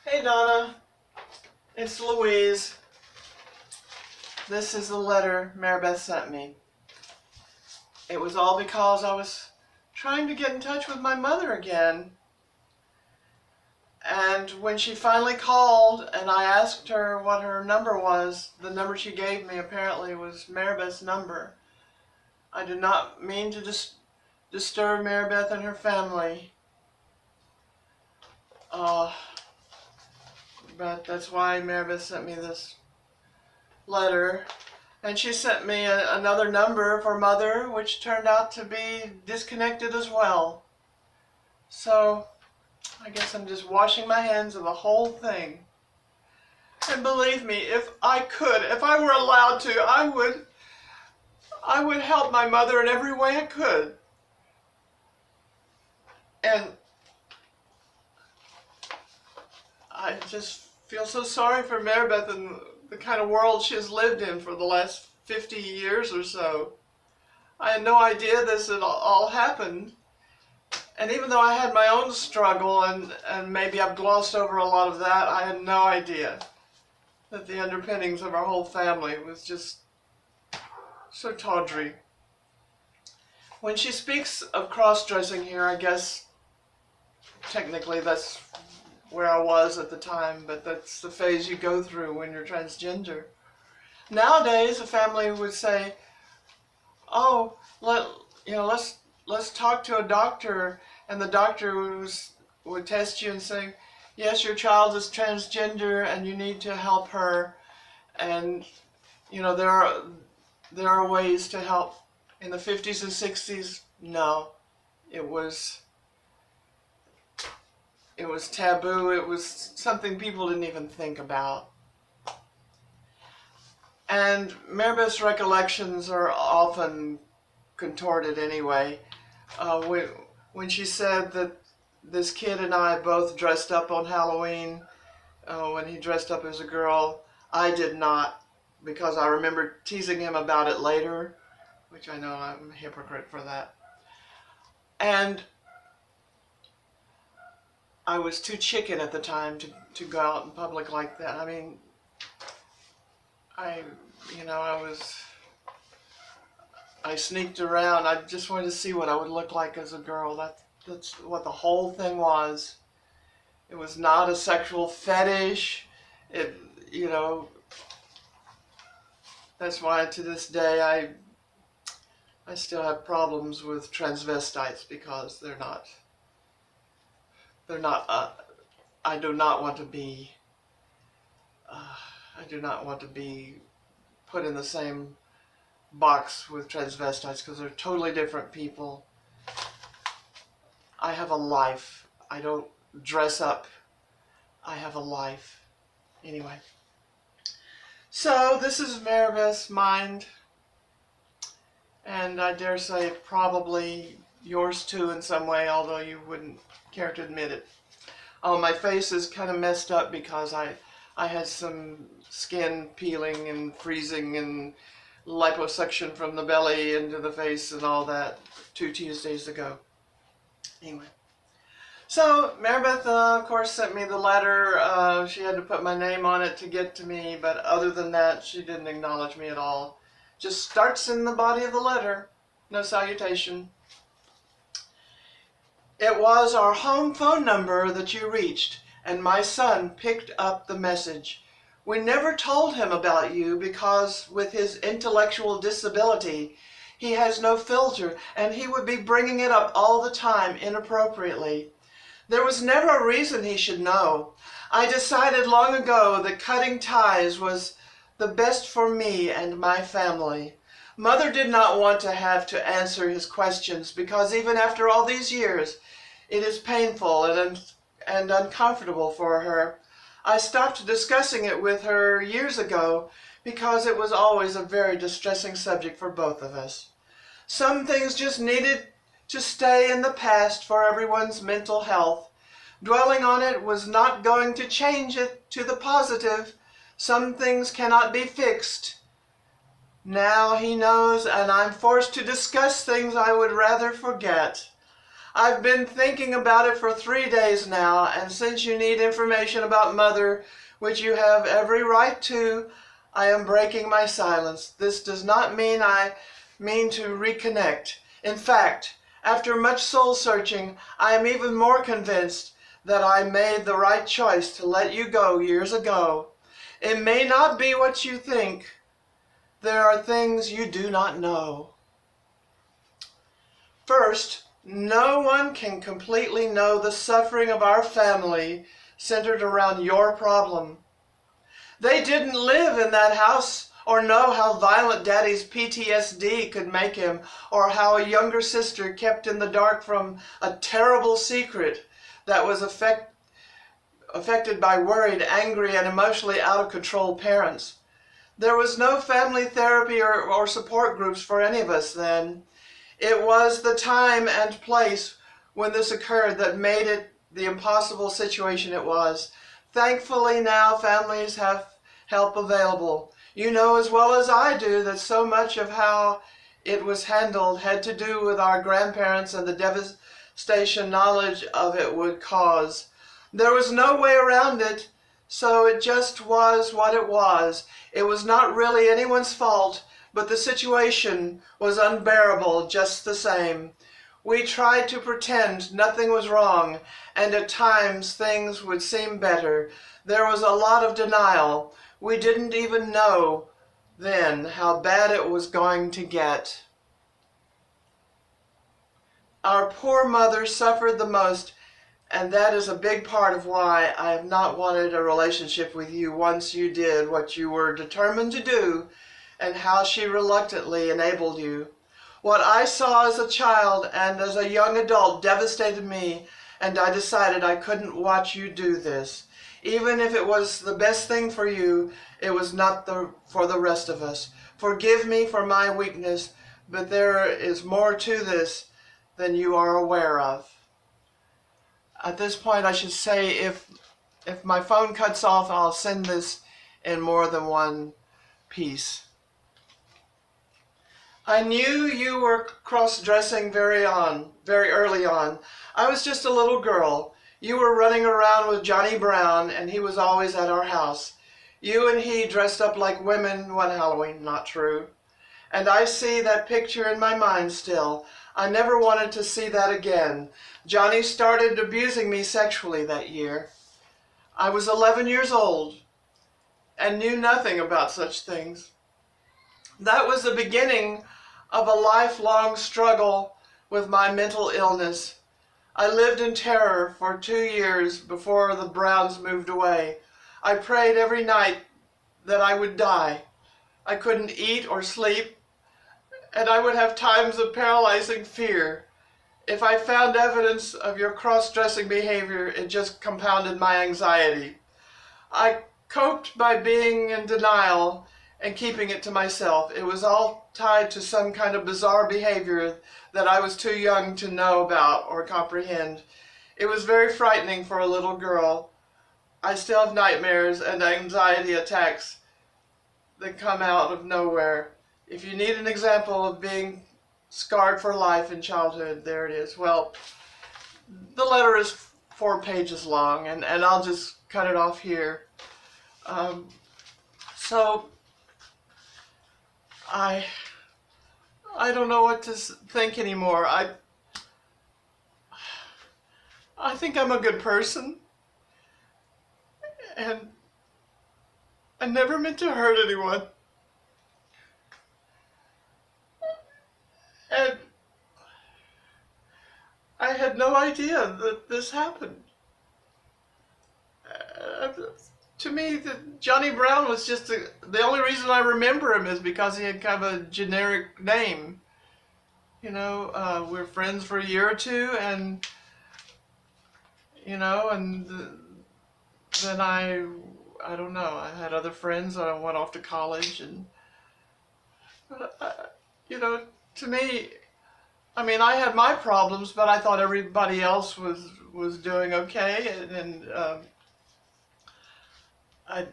Hey Donna, it's Louise. This is the letter Maribeth sent me. It was all because I was trying to get in touch with my mother again. And when she finally called and I asked her what her number was, the number she gave me apparently was Maribeth's number. I did not mean to disturb Maribeth and her family. Uh, but that's why Maribeth sent me this letter. And she sent me another number for Mother, which turned out to be disconnected as well. So I guess I'm just washing my hands of the whole thing. And believe me, if I were allowed to, I would help my mother in every way I could. And I just feel so sorry for Maribeth and the kind of world she has lived in for the last 50 years or so. I had no idea this had all happened. And even though I had my own struggle and maybe I've glossed over a lot of that, I had no idea that the underpinnings of our whole family was just so tawdry. When she speaks of cross-dressing here, I guess technically that's where I was at the time, but that's the phase you go through when you're transgender. Nowadays, a family would say, "Oh, let's talk to a doctor," and the doctor would test you and say, "Yes, your child is transgender, and you need to help her." And there are ways to help. In the 50s and 60s, no, it was taboo. It was something people didn't even think about. And Maribeth's recollections are often contorted anyway. When she said that this kid and I both dressed up on Halloween, when he dressed up as a girl, I did not, because I remember teasing him about it later, which I know I'm a hypocrite for that. And I was too chicken at the time to go out in public like that. I mean, I sneaked around. I just wanted to see what I would look like as a girl. That's what the whole thing was. It was not a sexual fetish. That's why to this day I still have problems with transvestites, because they're not, I do not want to be put in the same box with transvestites, because they're totally different people. I have a life. I don't dress up. I have a life. Anyway. So this is Maribeth's mind, and I dare say probably yours too in some way, although you wouldn't care to admit it. Oh, my face is kind of messed up because I had some skin peeling and freezing and liposuction from the belly into the face and all that 2 Tuesdays ago. Anyway. So Maribeth, of course, sent me the letter. She had to put my name on it to get to me, but other than that, she didn't acknowledge me at all. Just starts in the body of the letter. No salutation. "It was our home phone number that you reached, and my son picked up the message. We never told him about you because with his intellectual disability, he has no filter, and he would be bringing it up all the time inappropriately. There was never a reason he should know. I decided long ago that cutting ties was the best for me and my family. Mother did not want to have to answer his questions because even after all these years, it is painful and uncomfortable for her. I stopped discussing it with her years ago because it was always a very distressing subject for both of us. Some things just needed to stay in the past for everyone's mental health. Dwelling on it was not going to change it to the positive. Some things cannot be fixed. Now he knows, and I'm forced to discuss things I would rather forget. I've been thinking about it for 3 days now, and since you need information about Mother, which you have every right to, I am breaking my silence. This does not mean I mean to reconnect. In fact, after much soul searching, I am even more convinced that I made the right choice to let you go years ago. It may not be what you think. There are things you do not know. First, no one can completely know the suffering of our family centered around your problem. They didn't live in that house or know how violent Daddy's PTSD could make him, or how a younger sister kept in the dark from a terrible secret that was affected by worried, angry, and emotionally out of control parents. There was no family therapy or support groups for any of us then. It was the time and place when this occurred that made it the impossible situation it was. Thankfully now families have help available. You know as well as I do that so much of how it was handled had to do with our grandparents and the devastation knowledge of it would cause. There was no way around it, so it just was what it was. It was not really anyone's fault, but the situation was unbearable just the same. We tried to pretend nothing was wrong, and at times things would seem better. There was a lot of denial. We didn't even know then how bad it was going to get. Our poor mother suffered the most, and that is a big part of why I have not wanted a relationship with you once you did what you were determined to do, and how she reluctantly enabled you. What I saw as a child and as a young adult devastated me, and I decided I couldn't watch you do this. Even if it was the best thing for you, it was not for the rest of us. Forgive me for my weakness, but there is more to this than you are aware of. At this point, I should say if my phone cuts off, I'll send this in more than one piece. I knew you were cross-dressing very early on. I was just a little girl. You were running around with Johnny Brown, and he was always at our house. You and he dressed up like women one Halloween, not true. And I see that picture in my mind still. I never wanted to see that again. Johnny started abusing me sexually that year. I was 11 years old and knew nothing about such things. That was the beginning of a lifelong struggle with my mental illness. I lived in terror for 2 years before the Browns moved away. I prayed every night that I would die. I couldn't eat or sleep, and I would have times of paralyzing fear. If I found evidence of your cross-dressing behavior, it just compounded my anxiety. I coped by being in denial and keeping it to myself. It was all tied to some kind of bizarre behavior that I was too young to know about or comprehend. It was very frightening for a little girl. I still have nightmares and anxiety attacks that come out of nowhere. If you need an example of being scarred for life in childhood, there it is. Well, the letter is 4 pages long, and I'll just cut it off here. So I don't know what to think anymore. I think I'm a good person, and I never meant to hurt anyone. And I had no idea that this happened. To me, Johnny Brown was just the only reason I remember him is because he had kind of a generic name. You know, we were friends for a year or two, and you know, and then I don't know. I had other friends. I went off to college, and you know, to me, I mean, I had my problems, but I thought everybody else was doing okay, and I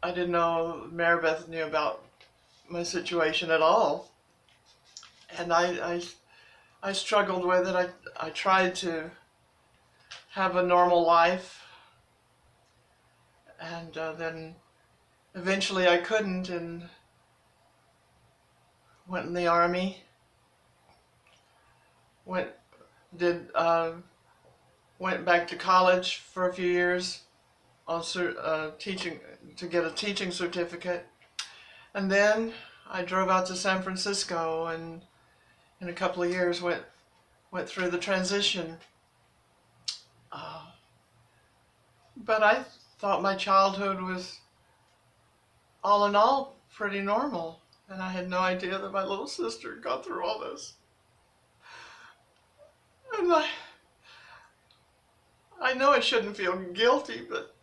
didn't know Maribeth knew about my situation at all, and I I struggled with it. I tried to have a normal life, and then eventually I couldn't, and went in the Army. Went did went back to college for a few years on teaching to get a teaching certificate, and then I drove out to San Francisco, and in a couple of years went through the transition. Uh, but I thought my childhood was all in all pretty normal, and I had no idea that my little sister had gone through all this. And I know I shouldn't feel guilty, but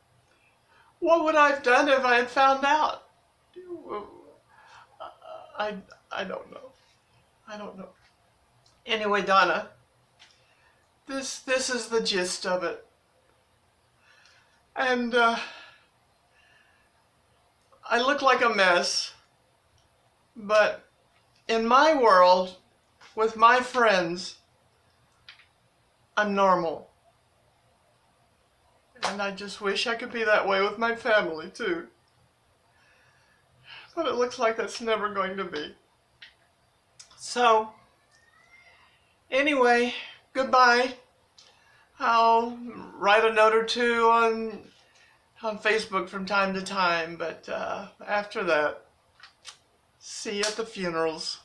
what would I have done if I had found out? I, I don't know. I don't know. Anyway, Donna, this is the gist of it. And I look like a mess, but in my world, with my friends, I'm normal. And I just wish I could be that way with my family, too. But it looks like that's never going to be. So, anyway, goodbye. I'll write a note or two on Facebook from time to time, but after that, see you at the funerals.